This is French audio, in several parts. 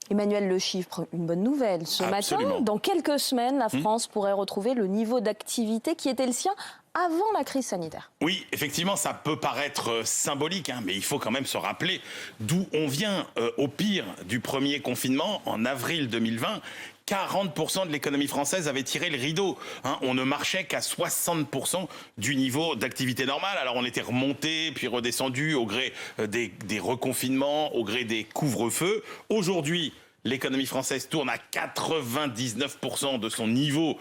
Emmanuel, le chiffre, une bonne nouvelle. Ce Absolument. matin, dans quelques semaines, la France pourrait retrouver le niveau d'activité qui était le sien avant la crise sanitaire. Oui, effectivement, ça peut paraître symbolique, mais il faut quand même se rappeler d'où on vient. Au pire du premier confinement, en avril 2020, 40% de l'économie française avait tiré le rideau. On ne marchait qu'à 60% du niveau d'activité normale. Alors on était remonté, puis redescendu au gré des reconfinements, au gré des couvre-feux. Aujourd'hui, l'économie française tourne à 99% de son niveau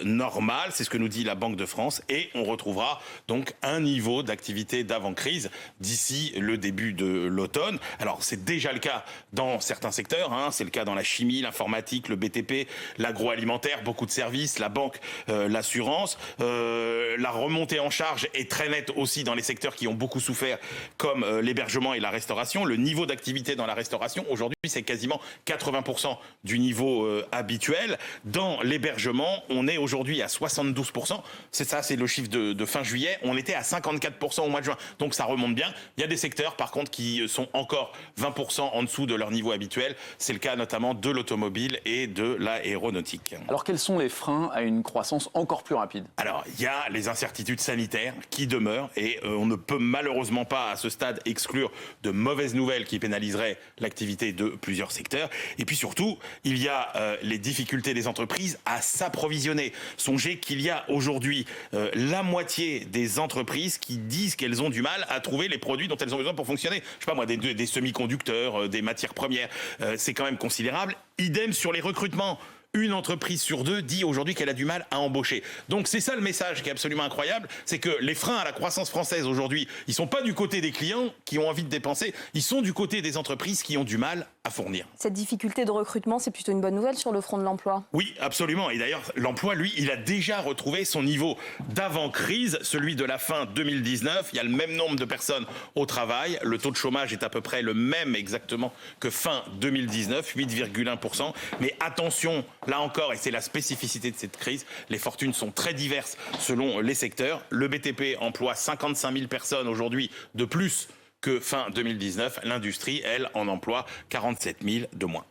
normal, c'est ce que nous dit la Banque de France, et on retrouvera donc un niveau d'activité d'avant-crise d'ici le début de l'automne. Alors c'est déjà le cas dans certains secteurs, c'est le cas dans la chimie, l'informatique, le BTP, l'agroalimentaire, beaucoup de services, la banque, l'assurance. La remontée en charge est très nette aussi dans les secteurs qui ont beaucoup souffert, comme l'hébergement et la restauration. Le niveau d'activité dans la restauration, aujourd'hui, c'est quasiment 80% du niveau habituel. Dans l'hébergement, on est aujourd'hui à 72%. C'est ça, c'est le chiffre de fin juillet. On était à 54% au mois de juin. Donc ça remonte bien. Il y a des secteurs, par contre, qui sont encore 20% en dessous de leur niveau habituel. C'est le cas notamment de l'automobile et de l'aéronautique. Alors quels sont les freins à une croissance encore plus rapide? Alors, il y a les incertitudes sanitaires qui demeurent et on ne peut malheureusement pas à ce stade exclure de mauvaises nouvelles qui pénaliseraient l'activité de plusieurs secteurs. Et puis surtout, il y a les difficultés des entreprises à s'approvisionner. Songez qu'il y a aujourd'hui la moitié des entreprises qui disent qu'elles ont du mal à trouver les produits dont elles ont besoin pour fonctionner. Je sais pas moi, des semi-conducteurs, des matières premières. C'est quand même considérable. Idem sur les recrutements. Une entreprise sur deux dit aujourd'hui qu'elle a du mal à embaucher. Donc c'est ça le message qui est absolument incroyable, c'est que les freins à la croissance française aujourd'hui, ils sont pas du côté des clients qui ont envie de dépenser, ils sont du côté des entreprises qui ont du mal à fournir. Cette difficulté de recrutement, c'est plutôt une bonne nouvelle sur le front de l'emploi? Oui, absolument. Et d'ailleurs, l'emploi, lui, il a déjà retrouvé son niveau d'avant-crise, celui de la fin 2019. Il y a le même nombre de personnes au travail. Le taux de chômage est à peu près le même exactement que fin 2019, 8,1%. Mais attention, là encore, et c'est la spécificité de cette crise, les fortunes sont très diverses selon les secteurs. Le BTP emploie 55 000 personnes aujourd'hui de plus que fin 2019. L'industrie, elle, en emploie 47 000 de moins.